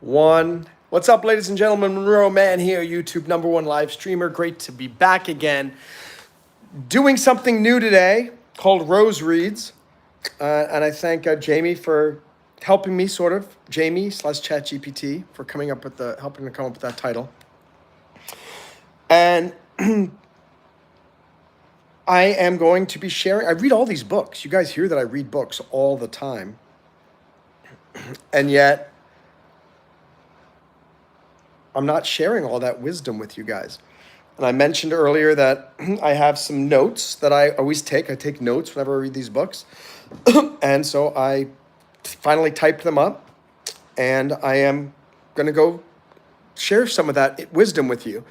One. What's up, ladies and gentlemen? Monroe Mann here, YouTube #1 live streamer. Great to be back again. Doing something new today called Rose Reads. And I thank Jamie for helping me, sort of. Jamie/ChatGPT for helping to come up with that title. And I am going to be sharing. I read all these books. You guys hear that I read books all the time. And yet, I'm not sharing all that wisdom with you guys. And I mentioned earlier that I have some notes that I always take. I take notes whenever I read these books. And so I finally typed them up, and I am going to go share some of that wisdom with you.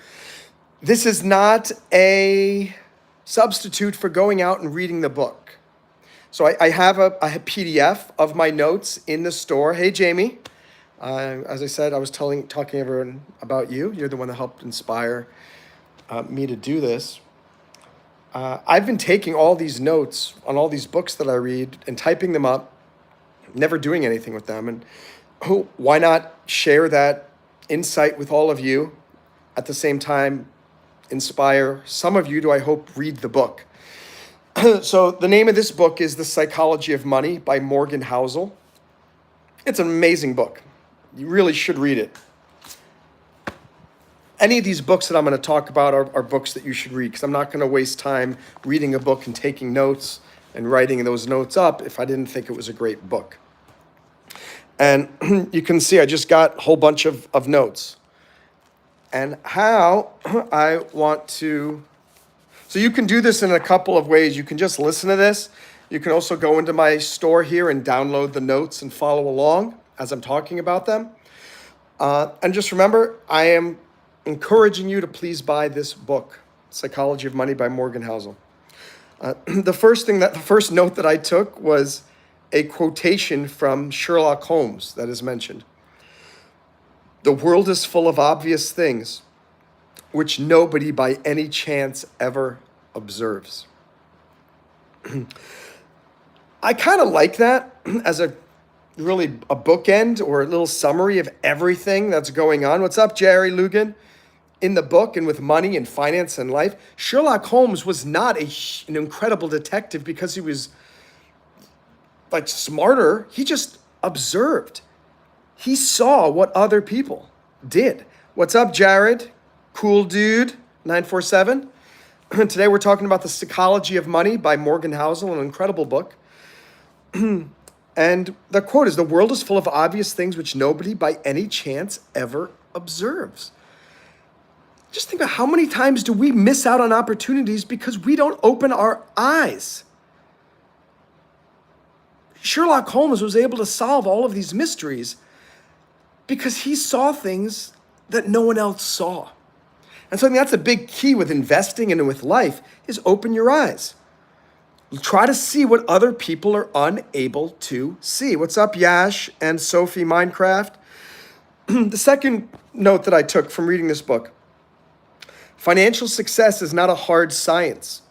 This is not a substitute for going out and reading the book. So I have a PDF of my notes in the store. Hey, Jamie. As I said, I was talking everyone about you. You're the one that helped inspire me to do this. I've been taking all these notes on all these books that I read and typing them up, never doing anything with them. And why not share that insight with all of you, at the same time inspire some of you to, I hope, read the book. So the name of this book is The Psychology of Money by Morgan Housel. It's an amazing book. You really should read it. Any of these books that I'm going to talk about are books that you should read, because I'm not going to waste time reading a book and taking notes and writing those notes up if I didn't think it was a great book. And you can see I just got a whole bunch of notes. And how I want to... So you can do this in a couple of ways. You can just listen to this. You can also go into my store here and download the notes and follow along as I'm talking about them. And just remember, I am encouraging you to please buy this book, Psychology of Money by Morgan Housel. The first note that I took was a quotation from Sherlock Holmes that is mentioned. The world is full of obvious things which nobody by any chance ever observes. I kind of like that as a bookend or a little summary of everything that's going on. What's up, Jerry Lugan? In the book and with money and finance and life, Sherlock Holmes was not an incredible detective because he was like smarter. He just observed. He saw what other people did. What's up, Jared? Cool dude, 947. Today we're talking about The Psychology of Money by Morgan Housel, an incredible book. And the quote is, the world is full of obvious things which nobody by any chance ever observes. Just think about how many times do we miss out on opportunities because we don't open our eyes. Sherlock Holmes was able to solve all of these mysteries because he saw things that no one else saw. And so I think that's a big key with investing and with life is open your eyes. Try to see what other people are unable to see. What's up, Yash and Sophie Minecraft? The second note that I took from reading this book, financial success is not a hard science.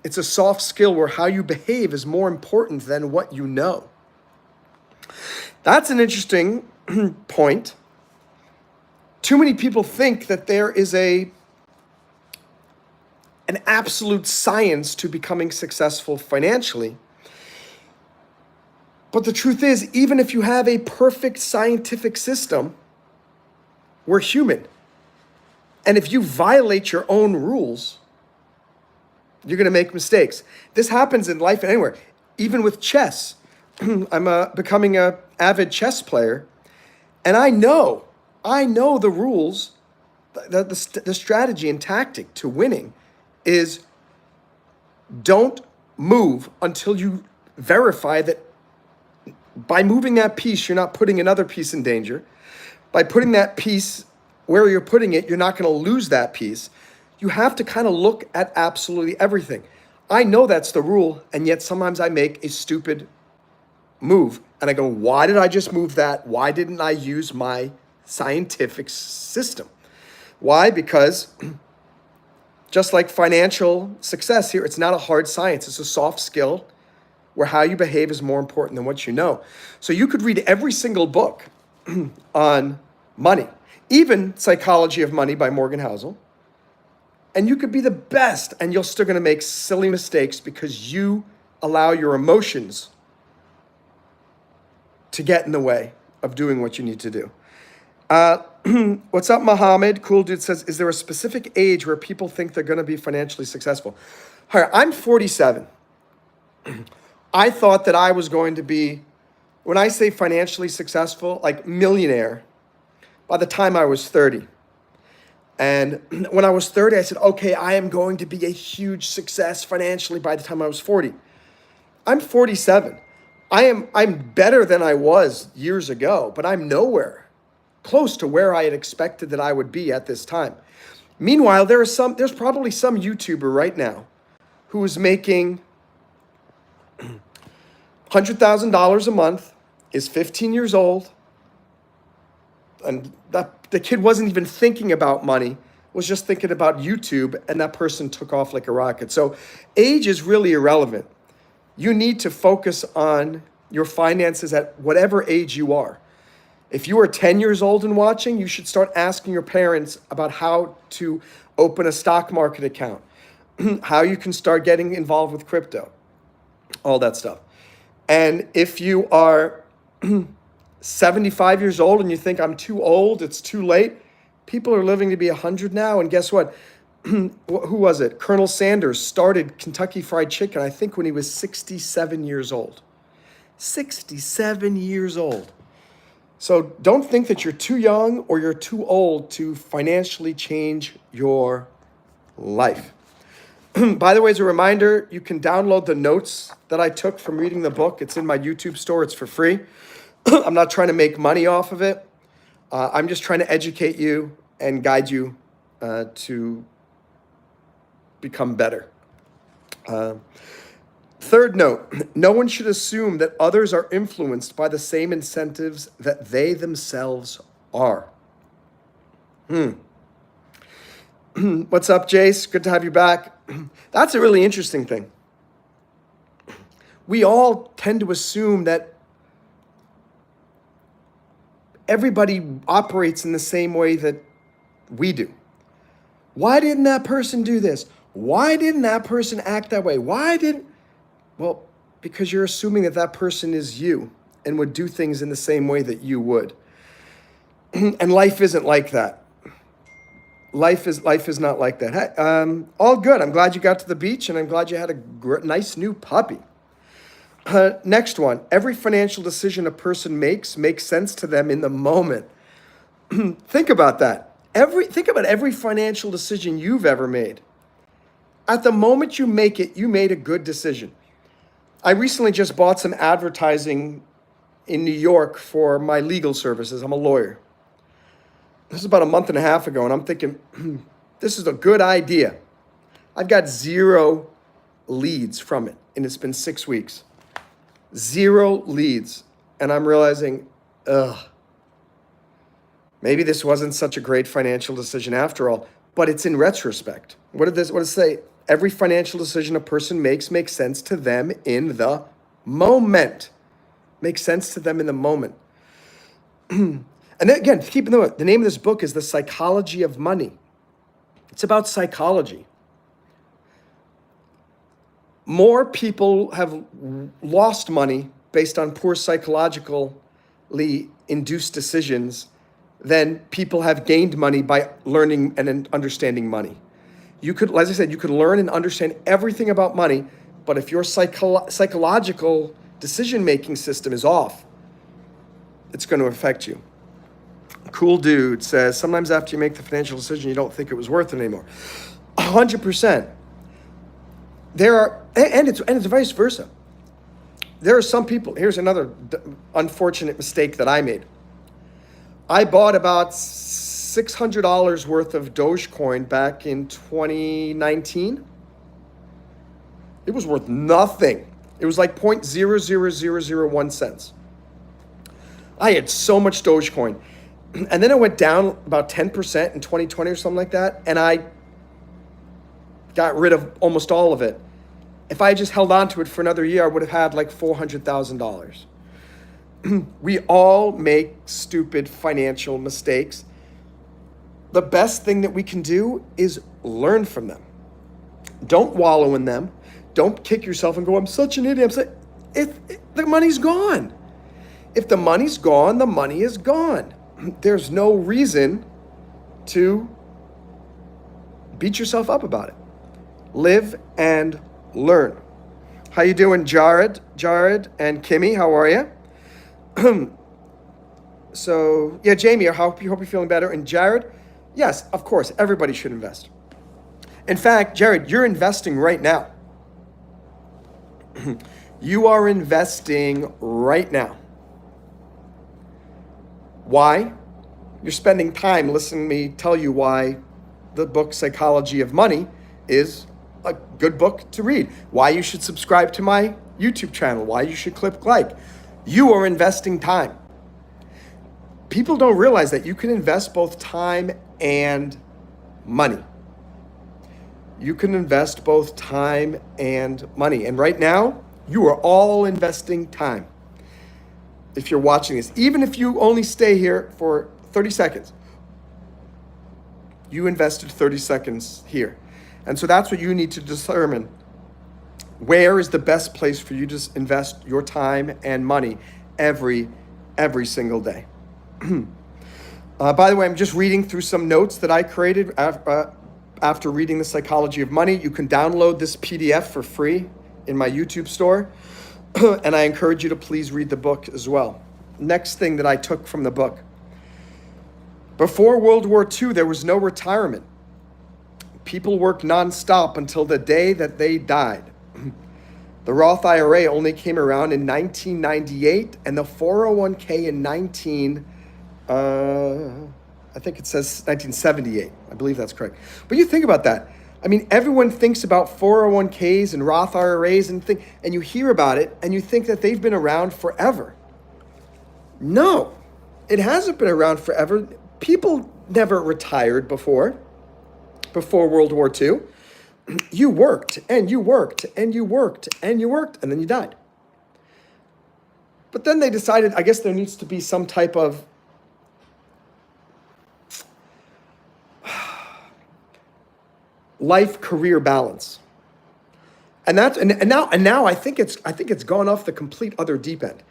It's a soft skill where how you behave is more important than what you know. That's an interesting point. Too many people think that there is an absolute science to becoming successful financially. But the truth is, even if you have a perfect scientific system, we're human. And if you violate your own rules, you're going to make mistakes. This happens in life and anywhere, even with chess. I'm becoming an avid chess player, and I know the rules, the strategy and tactic to winning is don't move until you verify that by moving that piece, you're not putting another piece in danger. By putting that piece where you're putting it, you're not going to lose that piece. You have to kind of look at absolutely everything. I know that's the rule, and yet sometimes I make a stupid move, and I go, why did I just move that? Why didn't I use my scientific system? Why? Because just like financial success here, it's not a hard science. It's a soft skill where how you behave is more important than what you know. So you could read every single book on money. Even Psychology of Money by Morgan Housel. And you could be the best, and you're still going to make silly mistakes because you allow your emotions to get in the way of doing what you need to do. What's up, Mohammed? Cool Dude says, is there a specific age where people think they're going to be financially successful? All right, I'm 47. I thought that I was going to be, when I say financially successful, like millionaire, by the time I was 30. And when I was 30, I said, okay, I am going to be a huge success financially by the time I was 40. I'm 47. I'm better than I was years ago, but I'm nowhere close to where I had expected that I would be at this time. Meanwhile, there's probably some YouTuber right now who is making $100,000 a month, is 15 years old, and the kid wasn't even thinking about money, was just thinking about YouTube, and that person took off like a rocket. So age is really irrelevant. You need to focus on your finances at whatever age you are. If you are 10 years old and watching, you should start asking your parents about how to open a stock market account, how you can start getting involved with crypto, all that stuff. And if you are 75 years old and you think I'm too old, it's too late, people are living to be 100 now. And guess what? Who was it? Colonel Sanders started Kentucky Fried Chicken, I think, when he was 67 years old. 67 years old. So don't think that you're too young or you're too old to financially change your life. By the way, as a reminder, you can download the notes that I took from reading the book. It's in my YouTube store. It's for free. I'm not trying to make money off of it. I'm just trying to educate you and guide you to become better. Third note, no one should assume that others are influenced by the same incentives that they themselves are. What's up, Jace? Good to have you back. That's a really interesting thing. We all tend to assume that everybody operates in the same way that we do. Why didn't that person do this? Why didn't that person act that way? Well, because you're assuming that that person is you and would do things in the same way that you would. And life isn't like that. Life is not like that. Hey, all good. I'm glad you got to the beach, and I'm glad you had a nice new puppy. Next one. Every financial decision a person makes sense to them in the moment. Think about that. Think about every financial decision you've ever made. At the moment you make it, you made a good decision. I recently just bought some advertising in New York for my legal services. I'm a lawyer. This is about a month and a half ago, and I'm thinking, this is a good idea. I've got 0 leads from it, and it's been 6 weeks. 0 leads. And I'm realizing, maybe this wasn't such a great financial decision after all, but it's in retrospect. What does it say? Every financial decision a person makes sense to them in the moment. Makes sense to them in the moment. And then again, keep in mind, the name of this book is The Psychology of Money. It's about psychology. More people have lost money based on poor psychologically induced decisions than people have gained money by learning and understanding money. You could, as I said, you could learn and understand everything about money, but if your psychological decision-making system is off, it's going to affect you. Cool Dude says, sometimes after you make the financial decision, you don't think it was worth it anymore. 100%. There are, and it's vice versa. There are some people, here's another unfortunate mistake that I made. I bought about $600 worth of Dogecoin back in 2019. It was worth nothing. It was like 0.00001 cents. I had so much Dogecoin. And then it went down about 10% in 2020 or something like that. And I got rid of almost all of it. If I just held on to it for another year, I would have had like $400,000. We all make stupid financial mistakes. The best thing that we can do is learn from them. Don't wallow in them. Don't kick yourself and go, I'm such an idiot. If the money's gone. If the money's gone, the money is gone. There's no reason to beat yourself up about it. Live and learn. How you doing, Jared? Jared and Kimmy, how are you? So, yeah, Jamie, I hope you're feeling better. And Jared, yes, of course, everybody should invest. In fact, Jared, you're investing right now. You are investing right now. Why? You're spending time listening to me tell you why the book Psychology of Money is a good book to read. Why you should subscribe to my YouTube channel. Why you should click like. You are investing time. People don't realize that you can invest both time and money. You can invest both time and money. And right now, you are all investing time. If you're watching this, even if you only stay here for 30 seconds, you invested 30 seconds here. And so that's what you need to determine. Where is the best place for you to invest your time and money every single day? By the way, I'm just reading through some notes that I created after reading The Psychology of Money. You can download this PDF for free in my YouTube store. And I encourage you to please read the book as well. Next thing that I took from the book. Before World War II, there was no retirement. People worked nonstop until the day that they died. The Roth IRA only came around in 1998, and the 401k in I think it says 1978. I believe that's correct. But you think about that. I mean, everyone thinks about 401ks and Roth IRAs and you hear about it and you think that they've been around forever. No, it hasn't been around forever. People never retired before World War II. You worked and you worked and you worked and you worked and then you died. But then they decided, I guess there needs to be some type of life career balance. And now I think it's gone off the complete other deep end.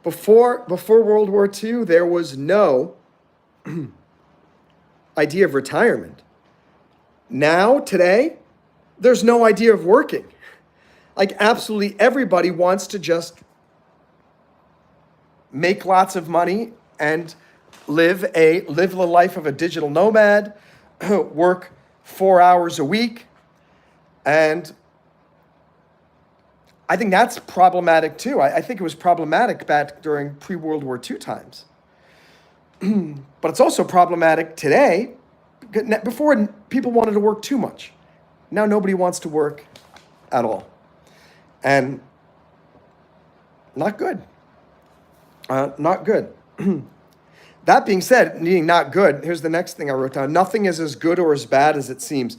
Before World War II, there was no idea of retirement. Now, today, there's no idea of working. Like absolutely everybody wants to just make lots of money and live the life of a digital nomad, work 4 hours a week. And I think that's problematic too. I think it was problematic back during pre-World War II times. But it's also problematic today. Before, people wanted to work too much. Now nobody wants to work at all. And not good. Not good. That being said, meaning not good, here's the next thing I wrote down. Nothing is as good or as bad as it seems.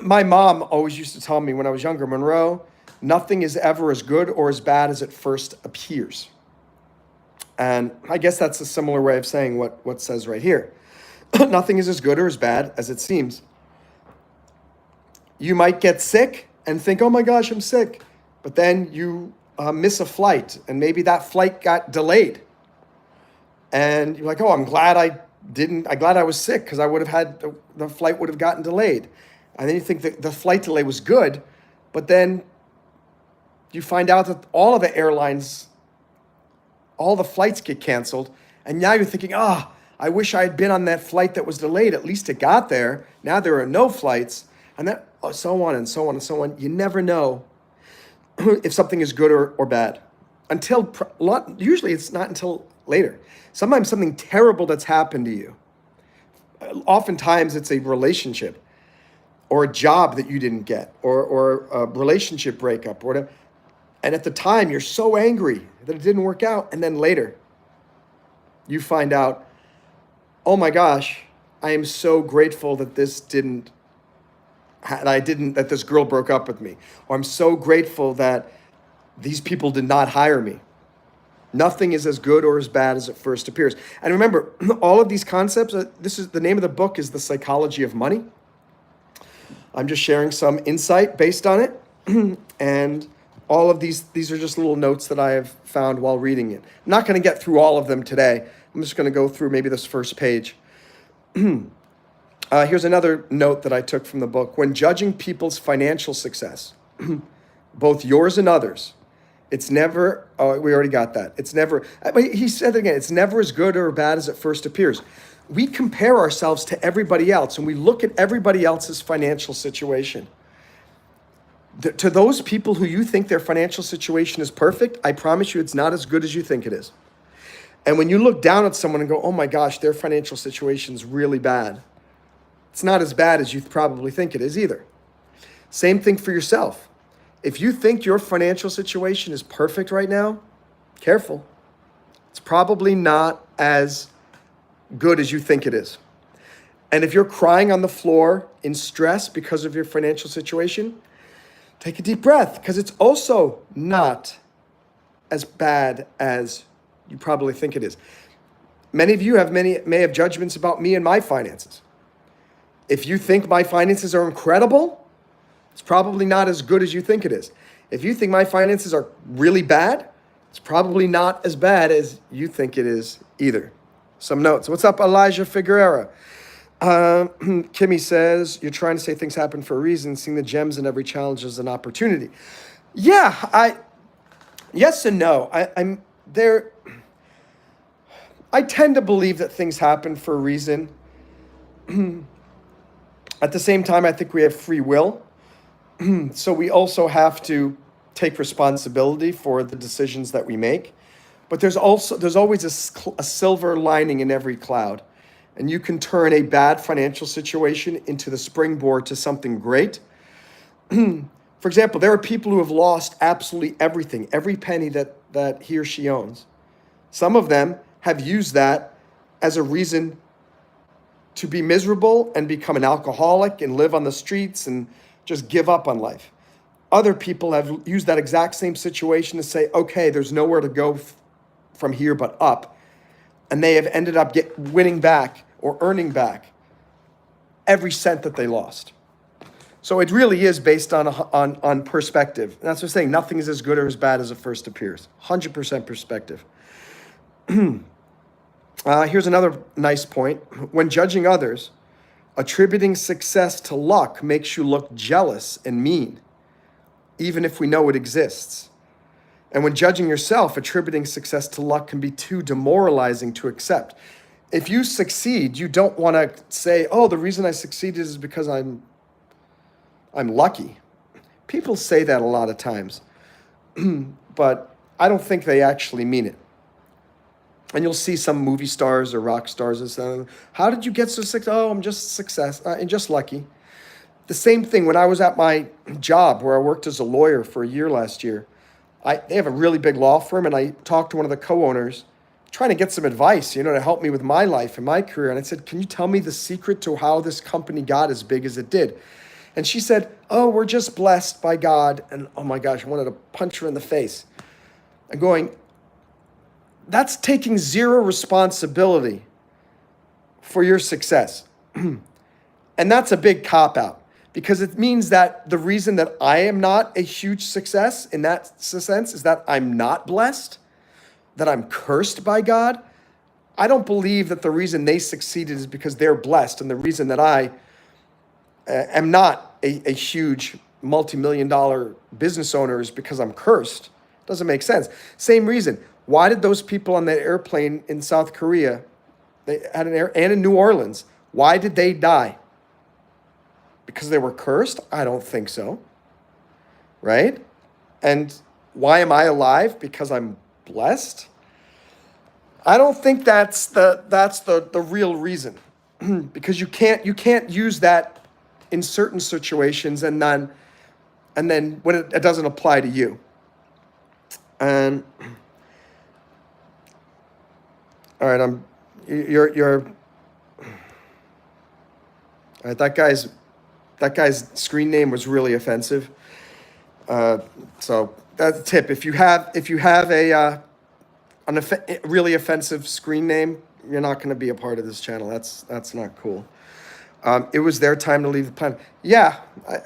My mom always used to tell me when I was younger, Monroe, nothing is ever as good or as bad as it first appears. And I guess that's a similar way of saying what says right here. Nothing is as good or as bad as it seems. You might get sick and think, oh my gosh, I'm sick. But then you miss a flight and maybe that flight got delayed. And you're like, oh, I'm glad I was sick because I would have had, the flight would have gotten delayed. And then you think that the flight delay was good, but then you find out that all of the airlines, all the flights get canceled. And now you're thinking, I wish I had been on that flight that was delayed. At least it got there. Now there are no flights. And then so on and so on and so on. You never know if something is good or bad. Usually it's not until later. Sometimes something terrible that's happened to you. Oftentimes it's a relationship or a job that you didn't get or a relationship breakup or whatever. And at the time you're so angry that it didn't work out. And then later you find out, oh my gosh, I am so grateful that that this girl broke up with me. Or I'm so grateful that these people did not hire me. Nothing is as good or as bad as it first appears. And remember, all of these concepts, this is the name of the book is The Psychology of Money. I'm just sharing some insight based on it. And all of these are just little notes that I have found while reading it. I'm not going to get through all of them today. I'm just going to go through maybe this first page. Here's another note that I took from the book. When judging people's financial success, both yours and others, it's never, oh, we already got that. It's never, he said it again, it's never as good or bad as it first appears. We compare ourselves to everybody else and we look at everybody else's financial situation. To those people who you think their financial situation is perfect, I promise you it's not as good as you think it is. And when you look down at someone and go, oh my gosh, their financial situation is really bad, it's not as bad as you probably think it is either. Same thing for yourself. If you think your financial situation is perfect right now, careful. It's probably not as good as you think it is. And if you're crying on the floor in stress because of your financial situation, take a deep breath, because it's also not as bad as you probably think it is. Many of you may have judgments about me and my finances. If you think my finances are incredible, it's probably not as good as you think it is. If you think my finances are really bad, it's probably not as bad as you think it is either. Some notes. What's up, Elijah Figueroa? Kimmy says, you're trying to say things happen for a reason, seeing the gems in every challenge as an opportunity. Yeah, yes and no. I'm there. I tend to believe that things happen for a reason. At the same time, I think we have free will. So we also have to take responsibility for the decisions that we make. But there's always a silver lining in every cloud. And you can turn a bad financial situation into the springboard to something great. For example, there are people who have lost absolutely everything, every penny that he or she owns. Some of them have used that as a reason to be miserable and become an alcoholic and live on the streets and just give up on life. Other people have used that exact same situation to say, okay, there's nowhere to go from here but up. And they have ended up winning back or earning back every cent that they lost. So it really is based on perspective. And that's what I'm saying. Nothing is as good or as bad as it first appears. 100% perspective. Here's another nice point. When judging others, attributing success to luck makes you look jealous and mean, even if we know it exists. And when judging yourself, attributing success to luck can be too demoralizing to accept. If you succeed, you don't want to say, oh, the reason I succeeded is because I'm lucky. People say that a lot of times, but I don't think they actually mean it. And you'll see some movie stars or rock stars and saying, how did you get so successful? Oh, I'm just success and just lucky. The same thing when I was at my job where I worked as a lawyer for a year last year. They have a really big law firm, and I talked to one of the co-owners trying to get some advice, to help me with my life and my career. And I said, can you tell me the secret to how this company got as big as it did? And she said, oh, we're just blessed by God. And oh my gosh, I wanted to punch her in the face. I'm going, that's taking zero responsibility for your success. And that's a big cop-out, because it means that the reason that I am not a huge success in that sense is that I'm not blessed, that I'm cursed by God. I don't believe that the reason they succeeded is because they're blessed, and the reason that I am not a huge multi-million-dollar business owner is because I'm cursed. Doesn't make sense. Same reason. Why did those people on that airplane in South Korea, and in New Orleans, why did they die? Because they were cursed? I don't think so. Right? And why am I alive? Because I'm blessed? I don't think that's the real reason. Because you can't use that in certain situations and then when it doesn't apply to you. And all right, you're all right, that guy's screen name was really offensive. So that's a tip. If you have really offensive screen name, you're not going to be a part of this channel. That's not cool. It was their time to leave the planet. Yeah,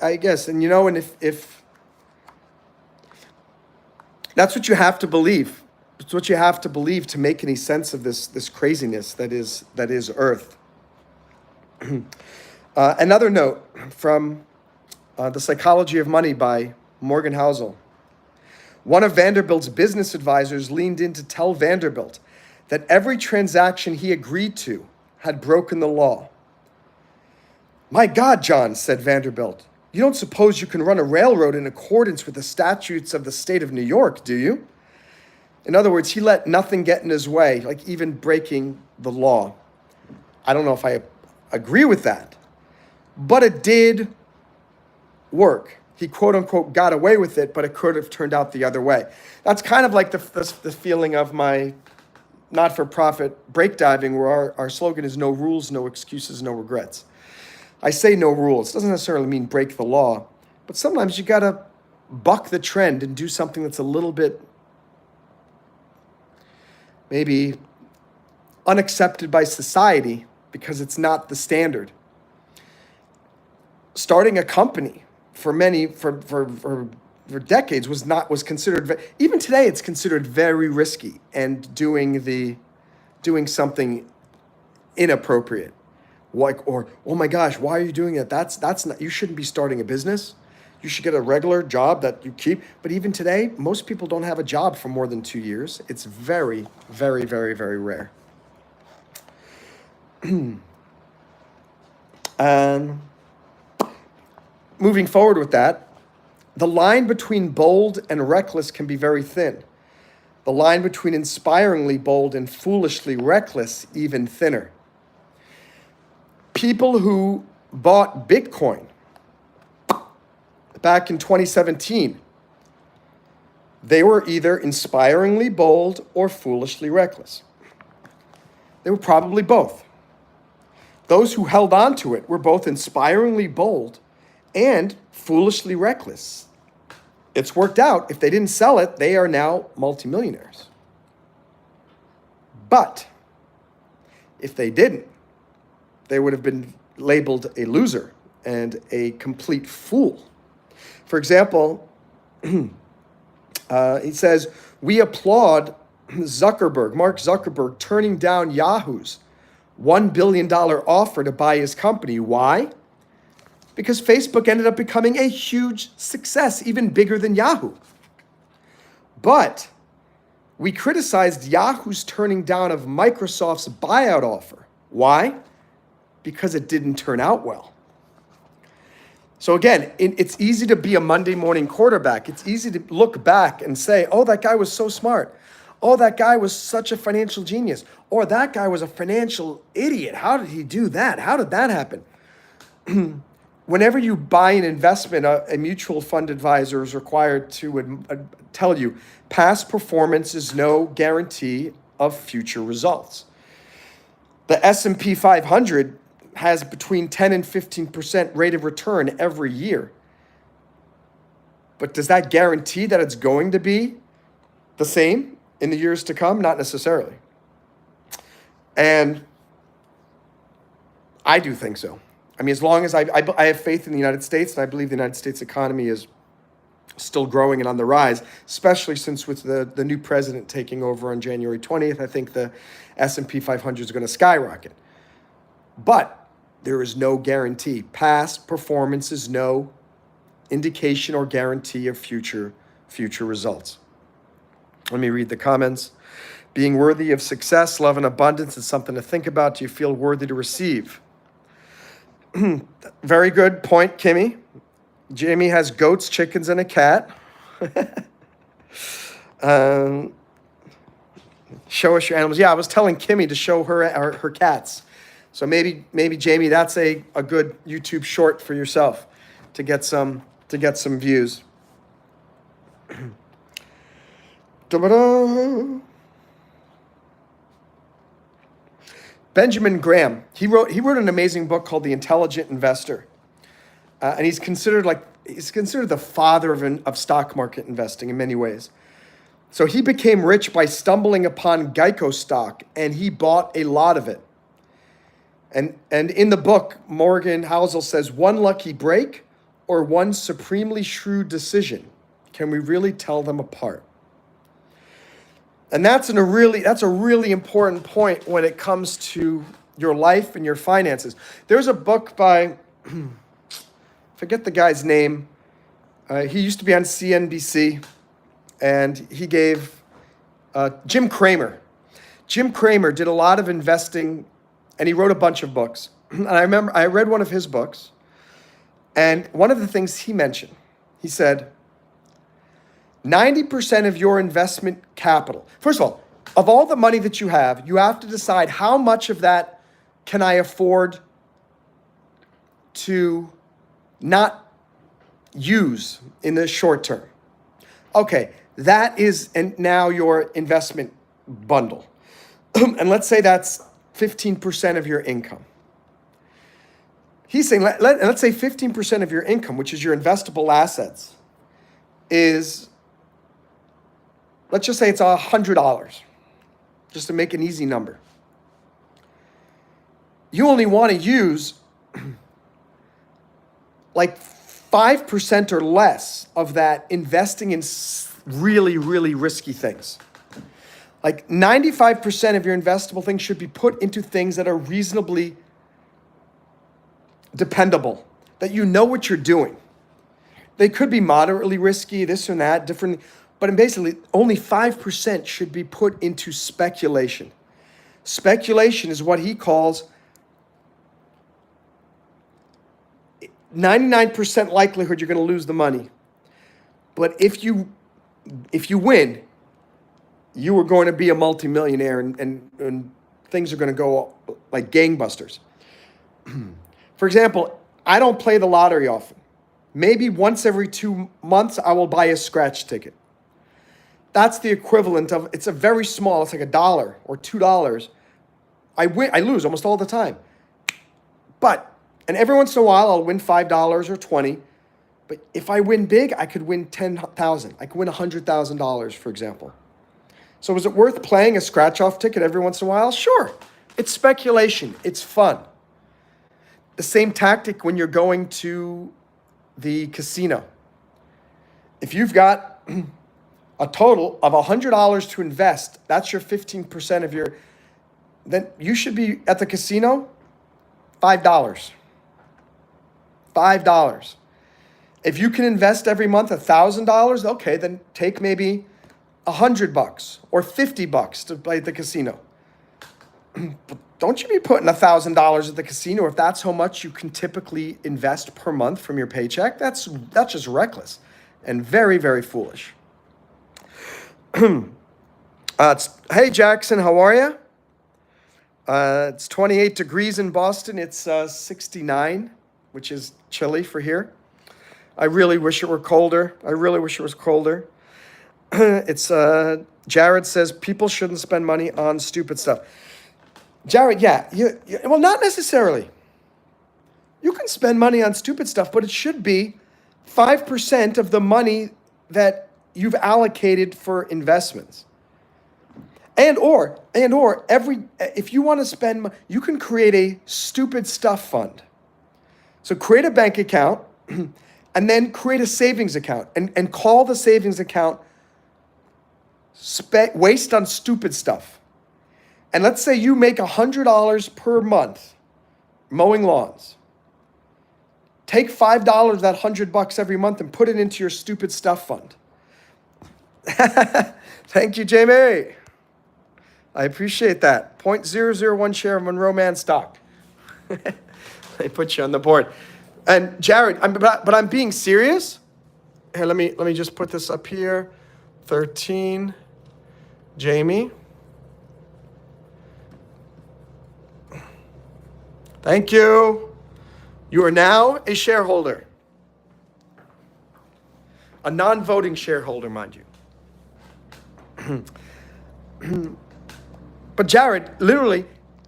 I guess. And and if that's what you have to believe, it's what you have to believe to make any sense of this craziness that is Earth. Another note from The Psychology of Money by Morgan Housel. One of Vanderbilt's business advisors leaned in to tell Vanderbilt that every transaction he agreed to had broken the law. "My God, John," said Vanderbilt, "you don't suppose you can run a railroad in accordance with the statutes of the state of New York, do you?" In other words, he let nothing get in his way, like even breaking the law. I don't know if I agree with that, but it did work. He quote unquote got away with it, but it could have turned out the other way. That's kind of like the feeling of my not-for-profit breakdiving, where our slogan is no rules, no excuses, no regrets. I say no rules. It doesn't necessarily mean break the law, but sometimes you gotta buck the trend and do something that's a little bit maybe unaccepted by society because it's not the standard. Starting a company for decades was considered, even today it's considered very risky, and doing something inappropriate. Like, or, "Oh my gosh, why are you doing that? That's not, you shouldn't be starting a business. You should get a regular job that you keep." But even today, most people don't have a job for more than 2 years. It's very, very, very, very rare. Moving forward with that, the line between bold and reckless can be very thin. The line between inspiringly bold and foolishly reckless, even thinner. People who bought Bitcoin back in 2017, they were either inspiringly bold or foolishly reckless. They were probably both. Those who held on to it were both inspiringly bold and foolishly reckless. It's worked out. If they didn't sell it, they are now multimillionaires. But if they didn't, they would have been labeled a loser and a complete fool. For example, he says, "We applaud Mark Zuckerberg, turning down Yahoo's $1 billion offer to buy his company." Why? Because Facebook ended up becoming a huge success, even bigger than Yahoo. But we criticized Yahoo's turning down of Microsoft's buyout offer. Why? Because it didn't turn out well. So again, it's easy to be a Monday morning quarterback. It's easy to look back and say, "Oh, that guy was so smart. Oh, that guy was such a financial genius. Or that guy was a financial idiot. How did he do that? How did that happen?" Whenever you buy an investment, a mutual fund advisor is required to tell you past performance is no guarantee of future results. The S&P 500 has between 10 and 15% rate of return every year. But does that guarantee that it's going to be the same in the years to come? Not necessarily. And I do think so. I mean, as long as I have faith in the United States, and I believe the United States economy is still growing and on the rise, especially since with the new president taking over on January 20th, I think the S&P 500 is going to skyrocket. But there is no guarantee. Past performance is no indication or guarantee of future results. Let me read the comments. Being worthy of success, love, and abundance is something to think about. Do you feel worthy to receive? Very good point, Kimmy. Jamie has goats, chickens, and a cat. Show us your animals. Yeah, I was telling Kimmy to show her cats. So maybe Jamie, that's a good YouTube short for yourself to get some views. Benjamin Graham, he wrote an amazing book called The Intelligent Investor, and he's considered the father of stock market investing in many ways. So he became rich by stumbling upon Geico stock, and he bought a lot of it. And in the book, Morgan Housel says, one lucky break or one supremely shrewd decision. Can we really tell them apart? And that's a really important point when it comes to your life and your finances. There's a book by, forget the guy's name. He used to be on CNBC, and he gave Jim Cramer. Jim Cramer did a lot of investing, and he wrote a bunch of books. And I remember I read one of his books, and one of the things he mentioned, he said, 90% of your investment capital, first of all the money that you have to decide how much of that can I afford to not use in the short term. Okay, that is now your investment bundle. And let's say that's 15% of your income. He's saying, let's say 15% of your income, which is your investable assets, is, let's just say it's $100, just to make an easy number. You only want to use like 5% or less of that investing in really, really risky things. Like 95% of your investable things should be put into things that are reasonably dependable, that you know what you're doing. They could be moderately risky, this and that, different, but basically only 5% should be put into speculation. Speculation is what he calls 99% likelihood you're going to lose the money. But if you win, you are going to be a multimillionaire, and things are going to go like gangbusters. For example, I don't play the lottery often. Maybe once every 2 months, I will buy a scratch ticket. That's the equivalent of, it's a very small, it's like $1 or $2. I lose almost all the time. And every once in a while, I'll win $5 or $20. But if I win big, I could win $10,000. I could win $100,000, for example. So is it worth playing a scratch-off ticket every once in a while? Sure. It's speculation. It's fun. The same tactic when you're going to the casino. If you've got a total of $100 to invest, that's your 15% of your, then you should be at the casino, $5. $5. If you can invest every month $1,000, okay, then take maybe $100 or $50 to play at the casino. But don't you be putting $1,000 at the casino if that's how much you can typically invest per month from your paycheck. That's just reckless and very, very foolish. Hey Jackson, how are you? It's 28 degrees in Boston. It's 69, which is chilly for here. I really wish it were colder. It's Jared says people shouldn't spend money on stupid stuff. Jared, yeah, well, not necessarily. You can spend money on stupid stuff, but it should be 5% of the money that you've allocated for investments. And or if you want to spend, you can create a stupid stuff fund. So create a bank account and then create a savings account and call the savings account waste on stupid stuff. And let's say you make $100 per month mowing lawns. Take $5 of that $100 every month and put it into your stupid stuff fund. Thank you, Jamie. I appreciate that. 0.001 share of Monroe Mann stock. They put you on the board. And Jared, but I'm being serious. Here, let me just put this up here. 13, Jamie. Thank you. You are now a shareholder. A non-voting shareholder, mind you. But Jared, literally,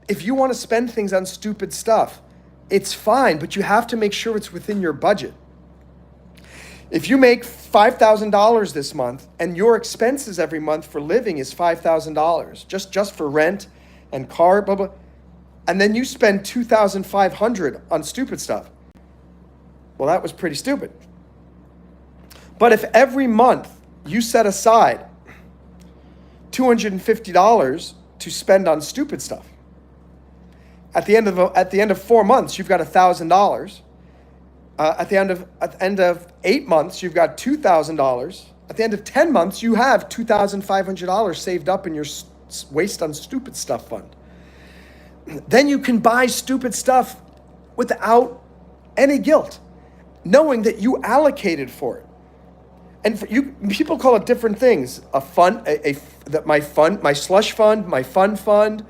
if you want to spend things on stupid stuff, it's fine, but you have to make sure it's within your budget. If you make $5,000 this month and your expenses every month for living is $5,000, just for rent and car, blah, blah, and then you spend $2,500 on stupid stuff, well, that was pretty stupid. But if every month you set aside $250 to spend on stupid stuff, at the end of 4 months, you've got $1,000. At the end of 8 months, you've got $2,000. At the end of 10 months, you have $2,500 saved up in your waste on stupid stuff fund. Then you can buy stupid stuff without any guilt, knowing that you allocated for it. And people call it different things. My slush fund, my fun fund,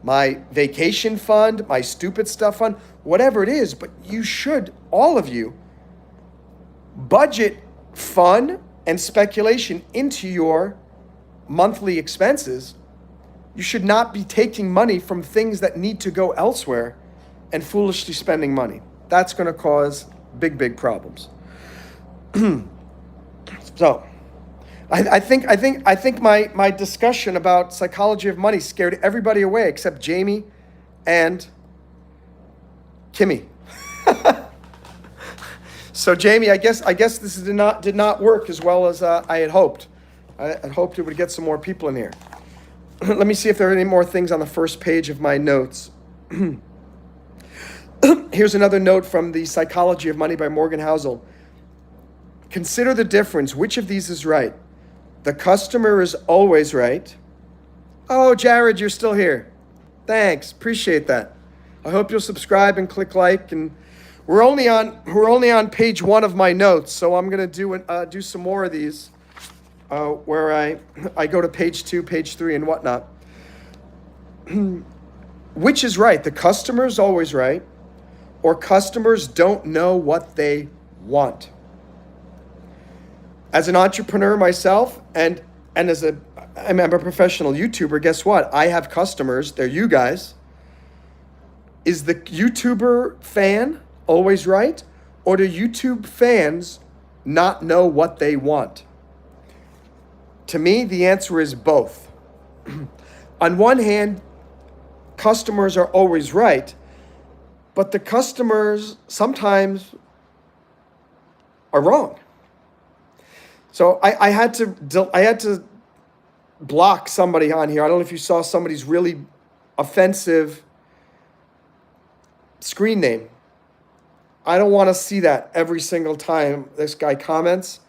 my vacation fund, my stupid stuff fund, whatever it is. But you should, all of you, budget fun and speculation into your monthly expenses. You should not be taking money from things that need to go elsewhere and foolishly spending money. That's going to cause big, big problems. So, I think my discussion about psychology of money scared everybody away except Jamie and Kimmy. So Jamie, I guess this did not work as well as I had hoped. I had hoped it would get some more people in here. Let me see if there are any more things on the first page of my notes. Here's another note from The Psychology of Money by Morgan Housel. Consider the difference. Which of these is right? The customer is always right. Oh, Jared, you're still here. Thanks. Appreciate that. I hope you'll subscribe and click like. And we're only on page 1 of my notes, so I'm gonna do some more of these where I go to page 2, page 3, and whatnot. Which is right? The customer is always right, or customers don't know what they want. As an entrepreneur myself, and as I'm a professional YouTuber, guess what? I have customers. They're you guys. Is the YouTuber fan always right? Or do YouTube fans not know what they want? To me, the answer is both. On one hand, customers are always right, but the customers sometimes are wrong. So I had to block somebody on here. I don't know if you saw somebody's really offensive screen name. I don't want to see that every single time this guy comments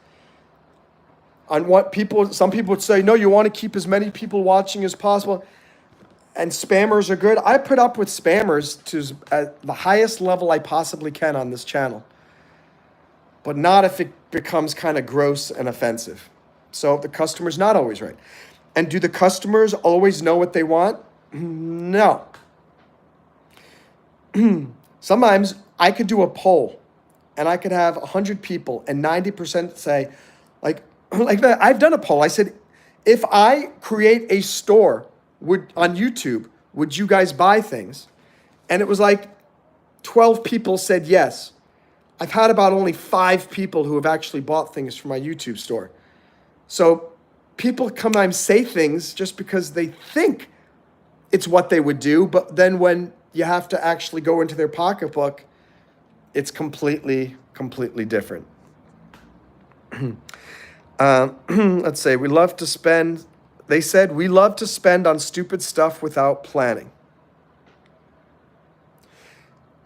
on what some people would say, no, you want to keep as many people watching as possible. And spammers are good. I put up with spammers to the highest level I possibly can on this channel, but not if it becomes kind of gross and offensive. So the customer's not always right. And do the customers always know what they want? No. Sometimes I could do a poll and I could have 100 people and 90% say, like that. I've done a poll. I said, if I create a store on YouTube, would you guys buy things? And it was like 12 people said yes. I've had about only 5 people who have actually bought things from my YouTube store. So people sometimes say things just because they think it's what they would do, but then when you have to actually go into their pocketbook, it's completely different. Let's say they said we love to spend on stupid stuff without planning.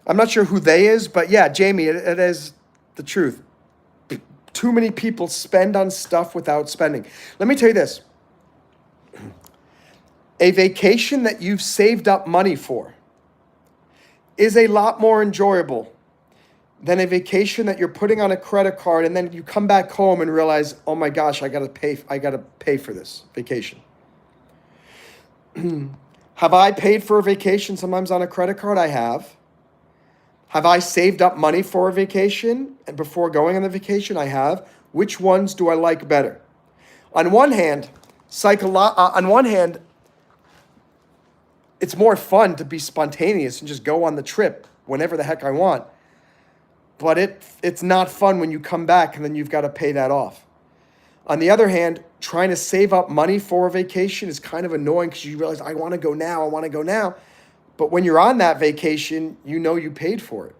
I'm not sure who they is, but yeah, Jamie, it is the truth. Too many people spend on stuff without spending. Let me tell you this. A vacation that you've saved up money for is a lot more enjoyable than a vacation that you're putting on a credit card and then you come back home and realize, oh my gosh, I gotta pay for this vacation. Have I paid for a vacation sometimes on a credit card? I have. Have I saved up money for a vacation and before going on the vacation? I have. Which ones do I like better? On one hand, it's more fun to be spontaneous and just go on the trip whenever the heck I want. but it's not fun when you come back and then you've got to pay that off. On the other hand, trying to save up money for a vacation is kind of annoying because you realize, I want to go now, I want to go now. But when you're on that vacation, you know you paid for it.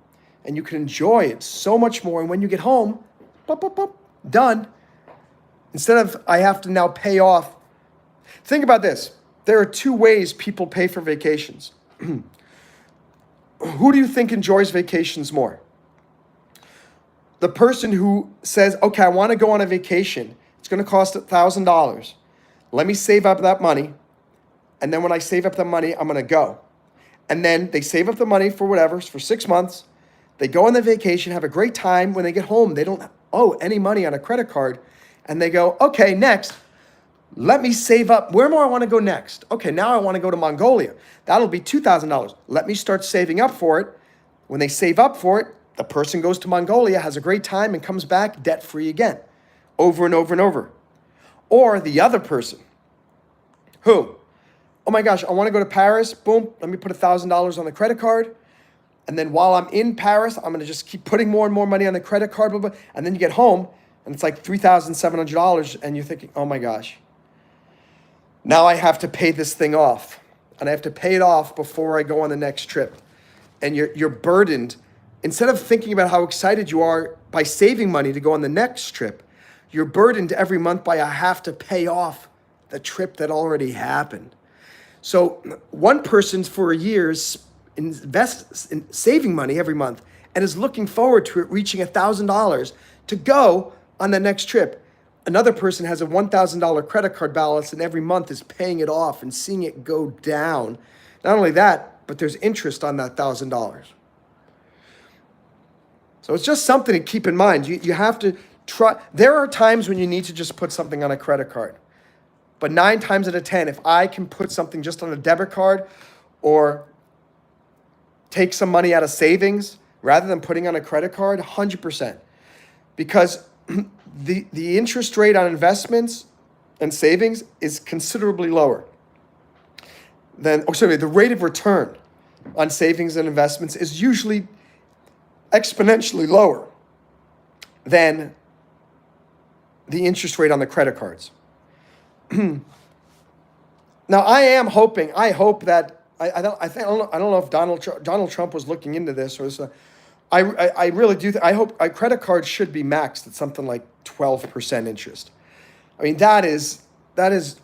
And you can enjoy it so much more. And when you get home, bop, bop, bop, done. Instead of I have to now pay off. Think about this. There are two ways people pay for vacations. Who do you think enjoys vacations more? The person who says, okay, I want to go on a vacation. It's going to cost $1,000. Let me save up that money. And then when I save up the money, I'm going to go. And then they save up the money for whatever, for 6 months. They go on the vacation, have a great time. When they get home, they don't owe any money on a credit card. And they go, okay, next, let me save up. Where do I want to go next? Okay, now I want to go to Mongolia. That'll be $2,000. Let me start saving up for it. When they save up for it, the person goes to Mongolia, has a great time, and comes back debt-free again, over and over and over. Or the other person, who, oh my gosh, I want to go to Paris. Boom, let me put $1,000 on the credit card. And then while I'm in Paris, I'm going to just keep putting more and more money on the credit card. Blah, blah, blah. And then you get home, and it's like $3,700, and you're thinking, oh my gosh, now I have to pay this thing off. And I have to pay it off before I go on the next trip. And you're burdened. Instead of thinking about how excited you are by saving money to go on the next trip, you're burdened every month by I have to pay off the trip that already happened. So one person for a year invests in saving money every month and is looking forward to it reaching $1,000 to go on the next trip. Another person has a $1,000 credit card balance and every month is paying it off and seeing it go down. Not only that, but there's interest on that $1,000. So it's just something to keep in mind. You have to try. There are times when you need to just put something on a credit card. But 9 times out of 10, if I can put something just on a debit card or take some money out of savings rather than putting on a credit card, 100%. Because the interest rate on investments and savings is considerably lower than, the rate of return on savings and investments is usually exponentially lower than the interest rate on the credit cards. Now, I hope that, I don't know if Donald Trump was looking into this or this. I really do. I hope credit cards should be maxed at something like 12% interest. I mean, that is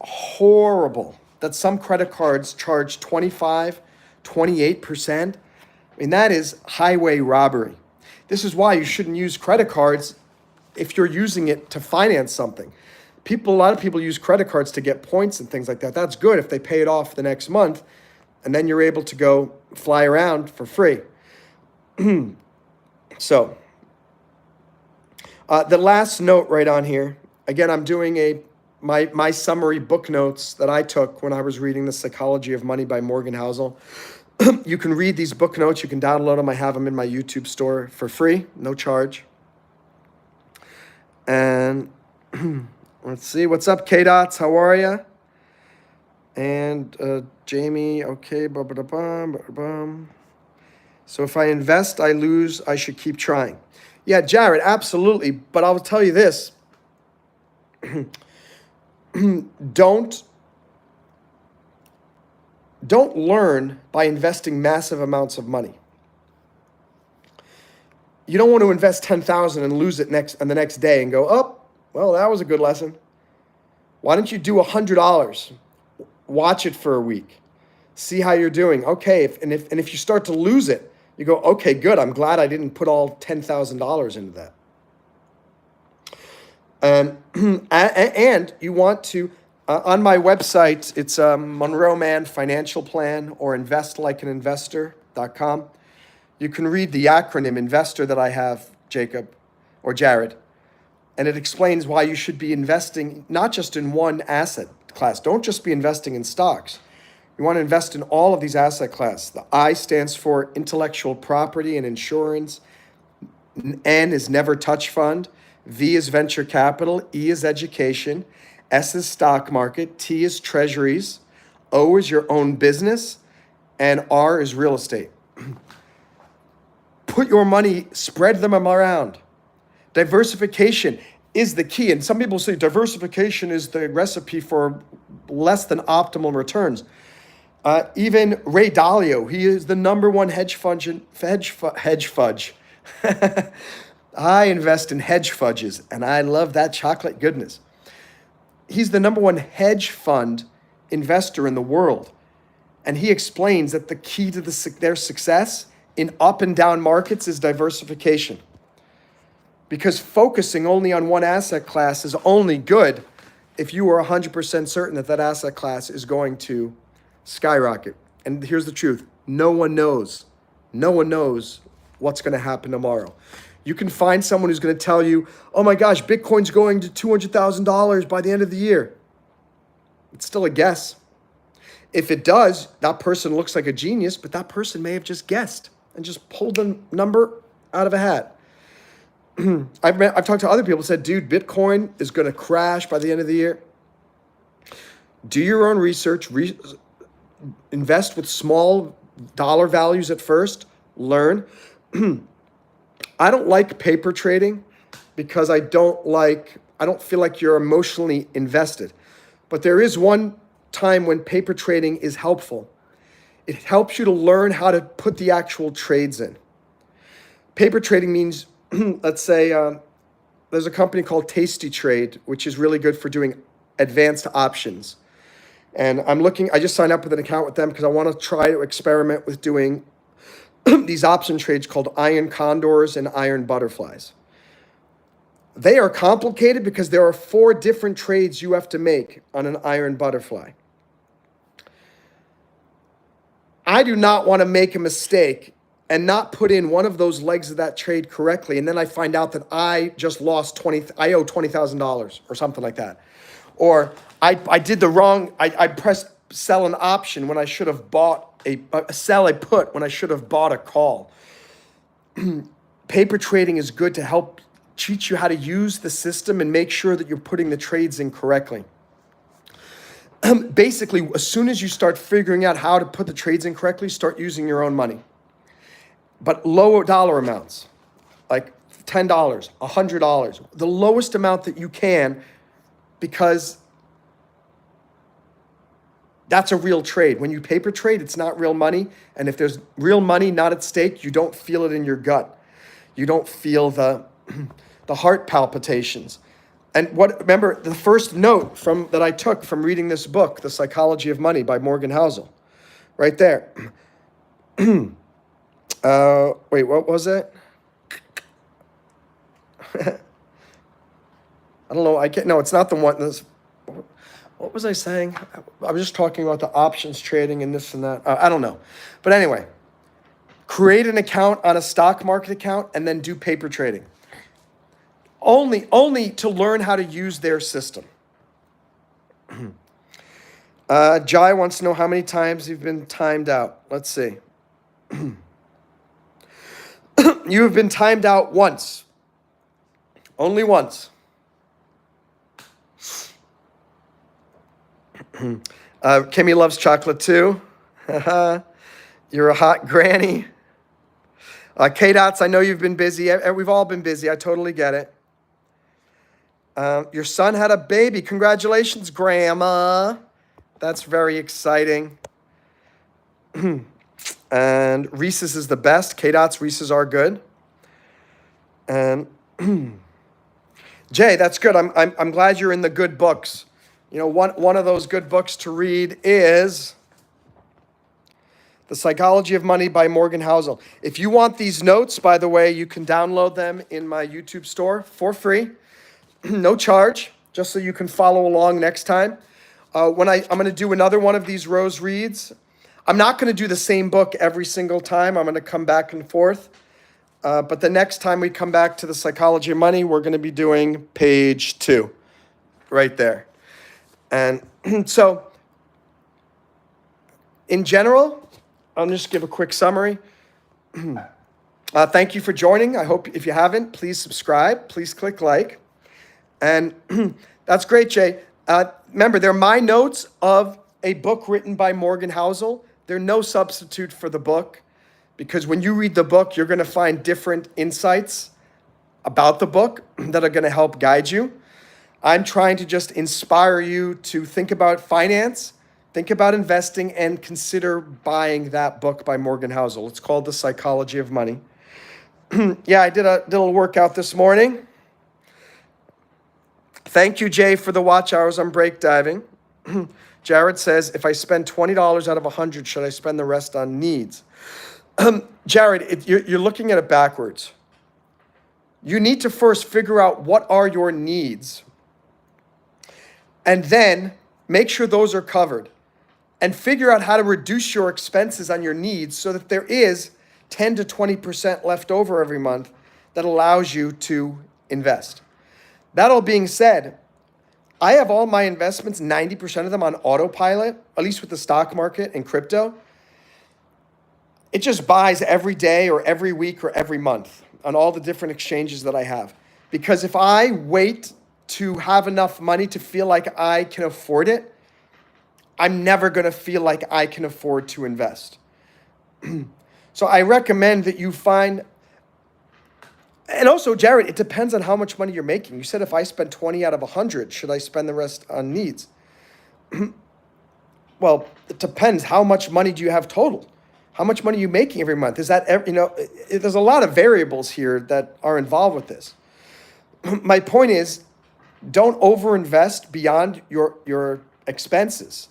horrible that some credit cards charge 25, 28%. I mean, that is highway robbery. This is why you shouldn't use credit cards if you're using it to finance something. A lot of people use credit cards to get points and things like that. That's good if they pay it off the next month, and then you're able to go fly around for free. So, the last note right on here, again, I'm doing my summary book notes that I took when I was reading The Psychology of Money by Morgan Housel. You can read these book notes. You can download them. I have them in my YouTube store for free, no charge. And let's see. What's up, K-Dots? How are you? And Jamie, okay. So if I invest, I lose. I should keep trying. Yeah, Jared, absolutely. But I'll tell you this. Don't learn by investing massive amounts of money. You don't want to invest $10,000 and lose it the next day and go, oh, well, that was a good lesson. Why don't you do $100? Watch it for a week. See how you're doing. Okay, if you start to lose it, you go, okay, good. I'm glad I didn't put all $10,000 into that. And you want to, on my website, it's Monroe Mann Financial Plan or investlikeaninvestor.com. You can read the acronym investor that I have, Jacob or Jared, and it explains why you should be investing not just in one asset class. Don't just be investing in stocks. You want to invest in all of these asset classes. The I stands for intellectual property and insurance. N is never touch fund. V is venture capital. E is education. S is stock market. T is treasuries. O is your own business. And R is real estate. put your money, spread them around. Diversification is the key. And some people say diversification is the recipe for less than optimal returns. Even Ray Dalio, he is the number one hedge fudge. I invest in hedge fudges, and I love that chocolate goodness. He's the number one hedge fund investor in the world. And he explains that the key to their success in up and down markets is diversification. Because focusing only on one asset class is only good if you are 100% certain that that asset class is going to skyrocket. And here's the truth. No one knows. No one knows what's going to happen tomorrow. You can find someone who's going to tell you, oh my gosh, Bitcoin's going to $200,000 by the end of the year. It's still a guess. If it does, that person looks like a genius, but that person may have just guessed and just pulled the number out of a hat. I've talked to other people who said, dude, Bitcoin is going to crash by the end of the year. Do your own research, invest with small dollar values at first, learn. I don't like paper trading because I don't feel like you're emotionally invested. But there is one time when paper trading is helpful. It helps you to learn how to put the actual trades in. Paper trading means, let's say there's a company called Tasty Trade, which is really good for doing advanced options. And I just signed up with an account with them because I want to try to experiment with doing these option trades called iron condors and iron butterflies. They are complicated because there are 4 different trades you have to make on an iron butterfly. I do not want to make a mistake and not put in one of those legs of that trade correctly, and then I find out that I just lost I owe $20,000 or something like that. Or I did the wrong, I pressed sell an option when I should have bought sell a put when I should have bought a call. Paper trading is good to help teach you how to use the system and make sure that you're putting the trades in correctly. Basically, as soon as you start figuring out how to put the trades in correctly, start using your own money. But lower dollar amounts, like $10, $100, the lowest amount that you can, because that's a real trade. When you paper trade, it's not real money. And if there's real money not at stake, you don't feel it in your gut. You don't feel the heart palpitations. And remember, the first note that I took from reading this book, The Psychology of Money by Morgan Housel, right there. Wait, what was it? I don't know. No, it's not the one. What was I saying? I was just talking about the options trading and this and that. I don't know. But anyway, create an account on a stock market account and then do paper trading. Only to learn how to use their system. Jai wants to know how many times you've been timed out. Let's see. You have been timed out once. Only once. Kimmy loves chocolate too. You're a hot granny. K-Dots, I know you've been busy. We've all been busy. I totally get it. Your son had a baby. Congratulations, Grandma. That's very exciting. And Reese's is the best. K-Dots, Reese's are good. And Jay, that's good. I'm glad you're in the good books. You know, one of those good books to read is The Psychology of Money by Morgan Housel. If you want these notes, by the way, you can download them in my YouTube store for free. No charge, just so you can follow along next time. I'm going to do another one of these Rose Reads. I'm not going to do the same book every single time. I'm going to come back and forth. But the next time we come back to The Psychology of Money, we're going to be doing page 2, right there. And so, in general, I'll just give a quick summary. Thank you for joining. I hope if you haven't, please subscribe. Please click like. And that's great, Jay. Remember, they're my notes of a book written by Morgan Housel. They're no substitute for the book. because when you read the book, you're going to find different insights about the book that are going to help guide you. I'm trying to just inspire you to think about finance, think about investing, and consider buying that book by Morgan Housel. It's called The Psychology of Money. Yeah, I did a little workout this morning. Thank you, Jay, for the watch hours on break diving. Jared says, if I spend $20 out of 100, should I spend the rest on needs? Jared, you're looking at it backwards. You need to first figure out what are your needs, and then make sure those are covered, and figure out how to reduce your expenses on your needs so that there is 10 to 20% left over every month that allows you to invest. That all being said, I have all my investments, 90% of them on autopilot, at least with the stock market and crypto. It just buys every day or every week or every month on all the different exchanges that I have. Because if I wait to have enough money to feel like I can afford it, I'm never going to feel like I can afford to invest. So I recommend that you find, and also, Jared, it depends on how much money you're making. You said if I spend 20 out of 100, should I spend the rest on needs? Well, it depends. How much money do you have total? How much money are you making every month? Is that, there's a lot of variables here that are involved with this. My point is, don't overinvest beyond your expenses.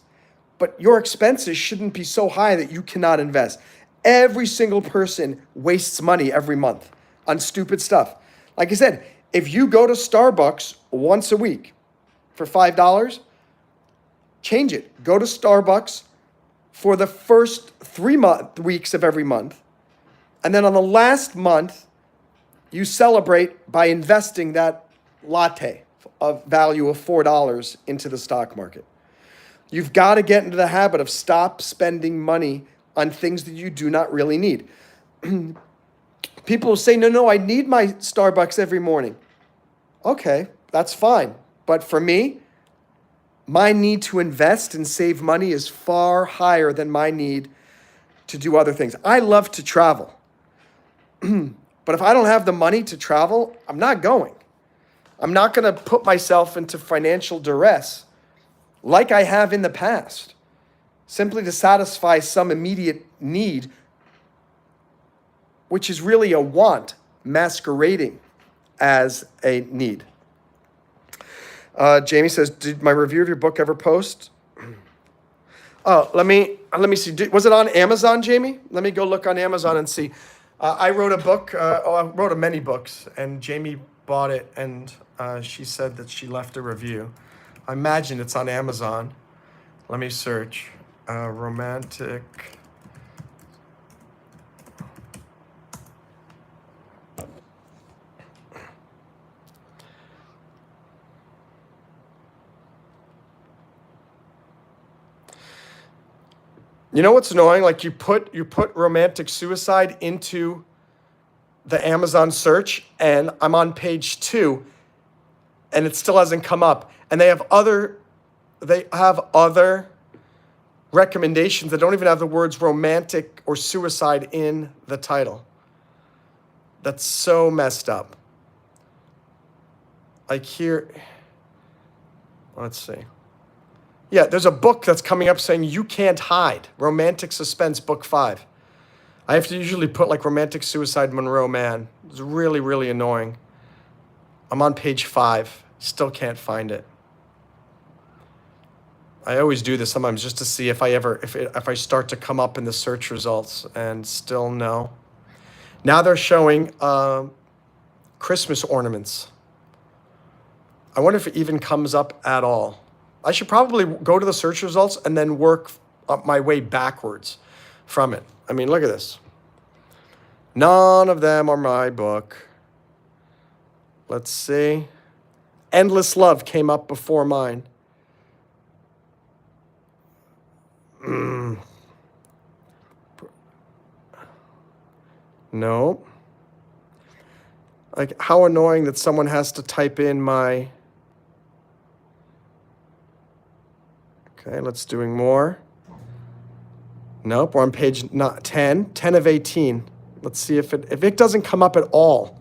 But your expenses shouldn't be so high that you cannot invest. Every single person wastes money every month on stupid stuff. Like I said, if you go to Starbucks once a week for $5, change it. Go to Starbucks for the first 3 weeks of every month. And then on the last month, you celebrate by investing that latte of value of $4 into the stock market. You've got to get into the habit of stop spending money on things that you do not really need. People say, no, I need my Starbucks every morning. Okay, that's fine. But for me, my need to invest and save money is far higher than my need to do other things. I love to travel. But if I don't have the money to travel, I'm not going. I'm not going to put myself into financial duress like I have in the past, simply to satisfy some immediate need, which is really a want masquerading as a need. Jamie says, did my review of your book ever post? Oh, let me see. Was it on Amazon, Jamie? Let me go look on Amazon and see. I wrote a book. I wrote many books, and Jamie bought it, and she said that she left a review. I imagine it's on Amazon. Let me search. Romantic. You know what's annoying? Like you put romantic suicide into the Amazon search, and I'm on page 2, and it still hasn't come up. And they have other recommendations that don't even have the words romantic or suicide in the title. That's so messed up. Like here, let's see. Yeah, there's a book that's coming up saying You Can't Hide, Romantic Suspense, Book 5. I have to usually put like Romantic Suicide, Monroe Mann. It's really, really annoying. I'm on page 5. Still can't find it. I always do this sometimes just to see if I start to come up in the search results, and still no. Now they're showing Christmas ornaments. I wonder if it even comes up at all. I should probably go to the search results and then work up my way backwards from it. I mean, look at this. None of them are my book. Let's see. Endless Love came up before mine. No. Like, how annoying that someone has to type in my... Okay, let's doing more. Nope, we're on page not 10, 10 of 18. Let's see if it doesn't come up at all.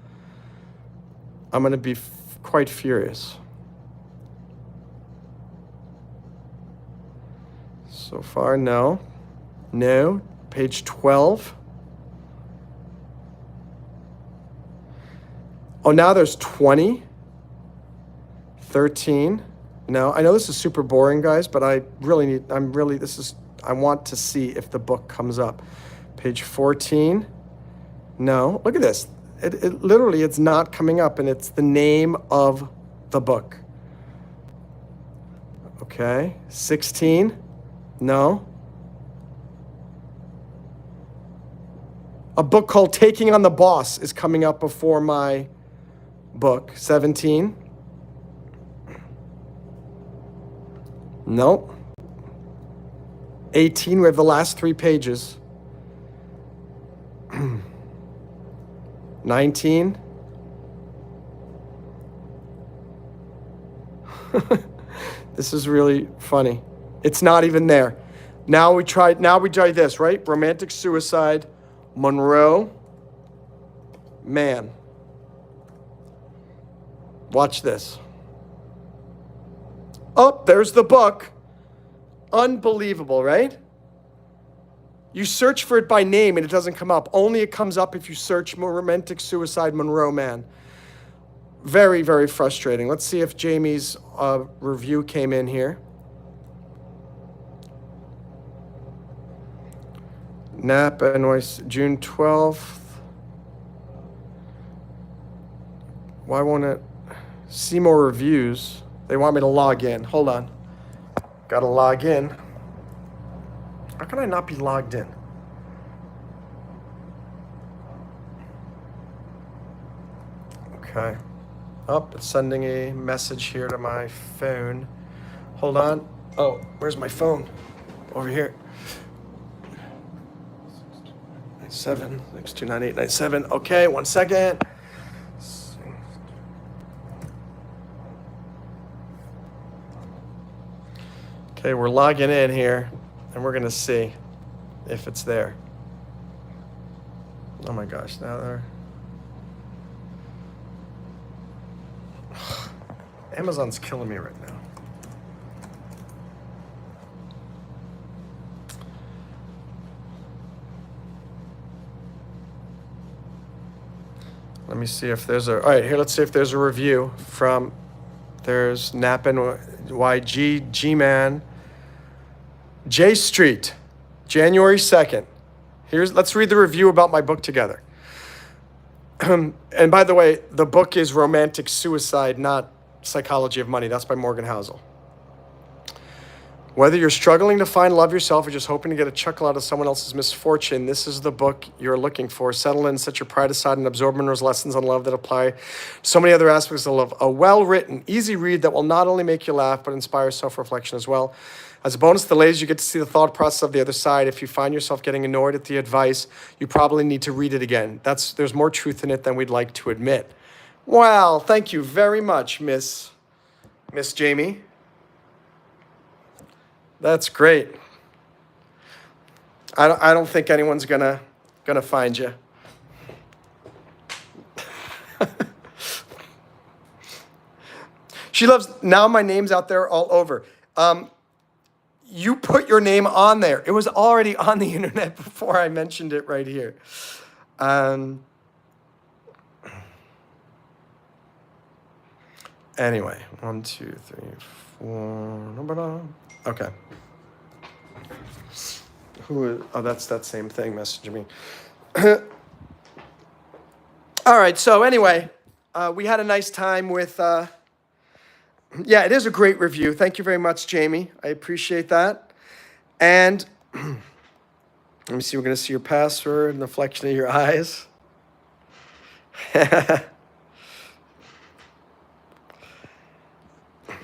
I'm going to be quite furious. So far, no. No. Page 12. Oh, now there's 20. 13. No, I know this is super boring, guys, but I want to see if the book comes up. Page 14. No, look at this. It literally, it's not coming up, and it's the name of the book. Okay, 16. No. A book called Taking on the Boss is coming up before my book. 17. Nope. 18, we have the last 3 pages. 19. This is really funny. It's not even there. Now we try this, right? Romantic suicide, Monroe Mann. Watch this. Oh, there's the book. Unbelievable, right? You search for it by name and it doesn't come up. Only it comes up if you search Romantic Suicide Monroe Mann. Very, very frustrating. Let's see if Jamie's review came in here. Napa, NYC, June 12th. Why won't it see more reviews? They want me to log in. Hold on. Gotta log in. How can I not be logged in? Okay. Oh, it's sending a message here to my phone. Hold on. Oh, where's my phone? Over here. 629-897. Okay, 1 second. Okay, we're logging in here, and we're gonna see if it's there. Oh my gosh, now they're... Amazon's killing me right now. Let me see if there's a... All right, here, let's see if there's a review from... There's Nappin YG G-Man. J Street, January 2nd. Let's read the review about my book together. And by the way, the book is Romantic Suicide, not Psychology of Money. That's by Morgan Housel. Whether you're struggling to find love yourself or just hoping to get a chuckle out of someone else's misfortune, this is the book you're looking for. Settle in, set your pride aside, and absorb Monroe's lessons on love that apply to so many other aspects of love. A well-written, easy read that will not only make you laugh, but inspire self-reflection as well. As a bonus to the ladies, you get to see the thought process of the other side. If you find yourself getting annoyed at the advice, you probably need to read it again. There's more truth in it than we'd like to admit. Well, thank you very much, Miss Jamie. That's great. I don't think anyone's gonna find you. She loves, now my name's out there all over. You put your name on there. It was already on the internet before I mentioned it right here. Anyway, 1, 2, 3, 4. Okay. Oh, that's that same thing messaging me. All right, so anyway, we had a nice time with... Yeah, it is a great review. Thank you very much, Jamie. I appreciate that. And let me see, we're going to see your password and the reflection of your eyes.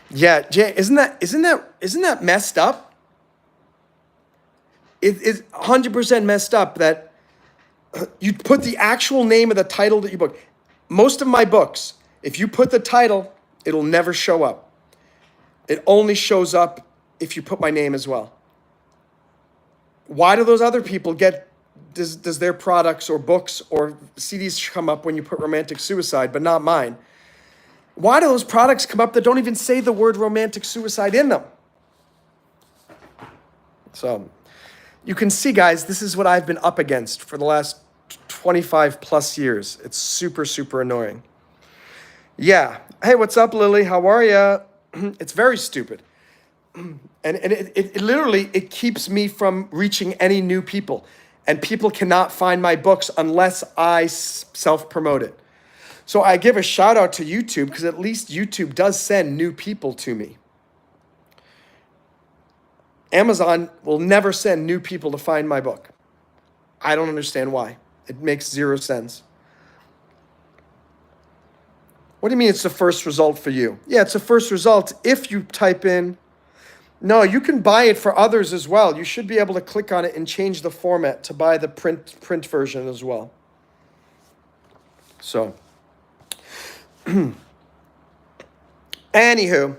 Yeah, Jay, isn't that messed up? It's 100% messed up that you put the actual name of the title that you book. Most of my books, if you put the title, it'll never show up. It only shows up if you put my name as well. Why do those other people get, does their products or books or CDs come up when you put romantic suicide, but not mine? Why do those products come up that don't even say the word romantic suicide in them? So you can see, guys, this is what I've been up against for the last 25 plus years. It's super, super annoying. Yeah. Hey, what's up, Lily? How are ya? It's very stupid. And it literally, it keeps me from reaching any new people. And people cannot find my books unless I self-promote it. So I give a shout out to YouTube, because at least YouTube does send new people to me. Amazon will never send new people to find my book. I don't understand why. It makes zero sense. What do you mean it's the first result for you? Yeah, it's the first result if you type in. No, you can buy it for others as well. You should be able to click on it and change the format to buy the print version as well. So, anywho.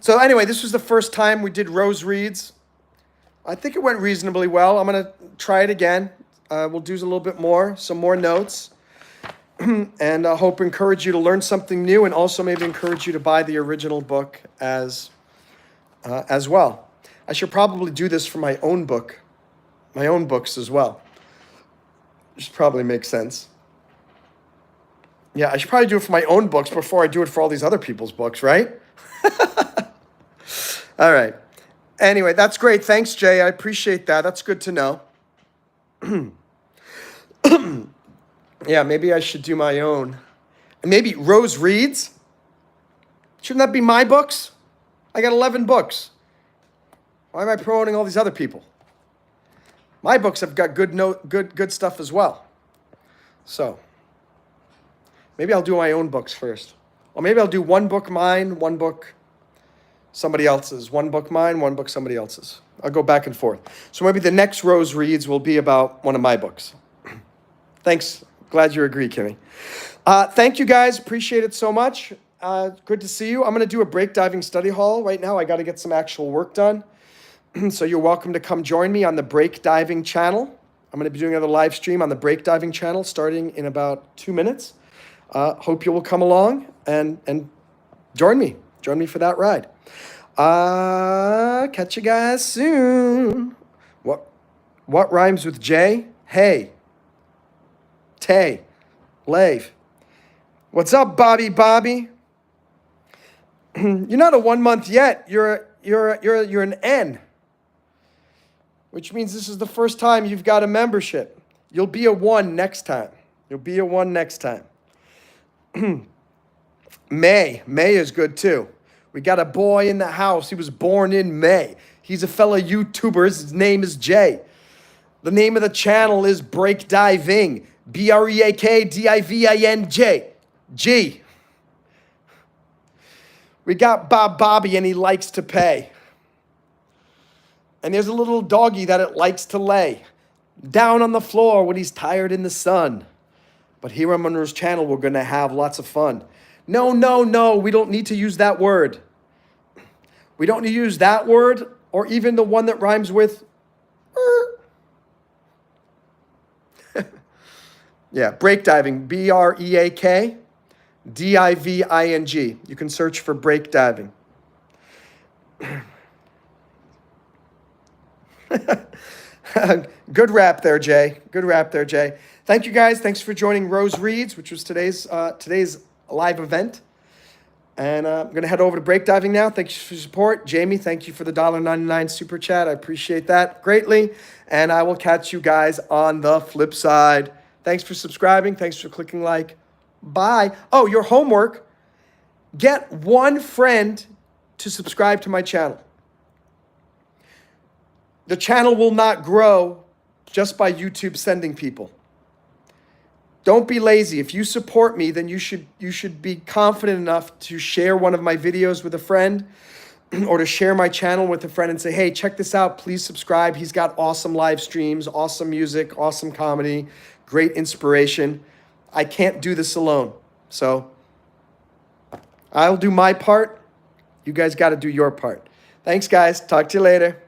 So anyway, this was the first time we did Rose Reads. I think it went reasonably well. I'm going to try it again. We'll do a little bit more, some more notes. And I hope to encourage you to learn something new, and also maybe encourage you to buy the original book as well. I should probably do this for my own books as well. Which probably makes sense. Yeah, I should probably do it for my own books before I do it for all these other people's books, right? All right. Anyway, that's great. Thanks, Jay. I appreciate that. That's good to know. Yeah, maybe I should do my own. And maybe Rose Reads. Shouldn't that be my books? I got 11 books. Why am I promoting all these other people? My books have got good stuff as well. So maybe I'll do my own books first. Or maybe I'll do one book mine, one book somebody else's. One book mine, one book somebody else's. I'll go back and forth. So maybe the next Rose Reads will be about one of my books. Thanks. Glad you agree, Kimmy. Thank you, guys. Appreciate it so much. Good to see you. I'm going to do a break diving study hall right now. I got to get some actual work done. So you're welcome to come join me on the break diving channel. I'm going to be doing another live stream on the break diving channel starting in about 2 minutes. Hope you will come along and join me. Join me for that ride. Catch you guys soon. What rhymes with J? Hey. Tay. Lave. What's up, Bobby? You're not a 1 month yet. You're an N. Which means this is the first time you've got a membership. You'll be a 1 next time. May is good too. We got a boy in the house. He was born in May. He's a fellow YouTuber. His name is Jay. The name of the channel is Break Diving. BREAKDIVINJ. G. We got Bobby, and he likes to pay. And there's a little doggy that it likes to lay down on the floor when he's tired in the sun. But here on Monroe's channel, we're going to have lots of fun. No, we don't need to use that word. We don't need to use that word, or even the one that rhymes with Yeah, break diving, BREAKDIVING. You can search for break diving. Good rap there, Jay. Thank you, guys. Thanks for joining Rose Reads, which was today's live event. And I'm going to head over to break diving now. Thank you for your support. Jamie, thank you for the $1.99 super chat. I appreciate that greatly. And I will catch you guys on the flip side. Thanks for subscribing. Thanks for clicking like. Bye. Oh, your homework. Get one friend to subscribe to my channel. The channel will not grow just by YouTube sending people. Don't be lazy. If you support me, then you should be confident enough to share one of my videos with a friend, or to share my channel with a friend and say, hey, check this out. Please subscribe. He's got awesome live streams, awesome music, awesome comedy, great inspiration. I can't do this alone. So I'll do my part. You guys got to do your part. Thanks, guys. Talk to you later.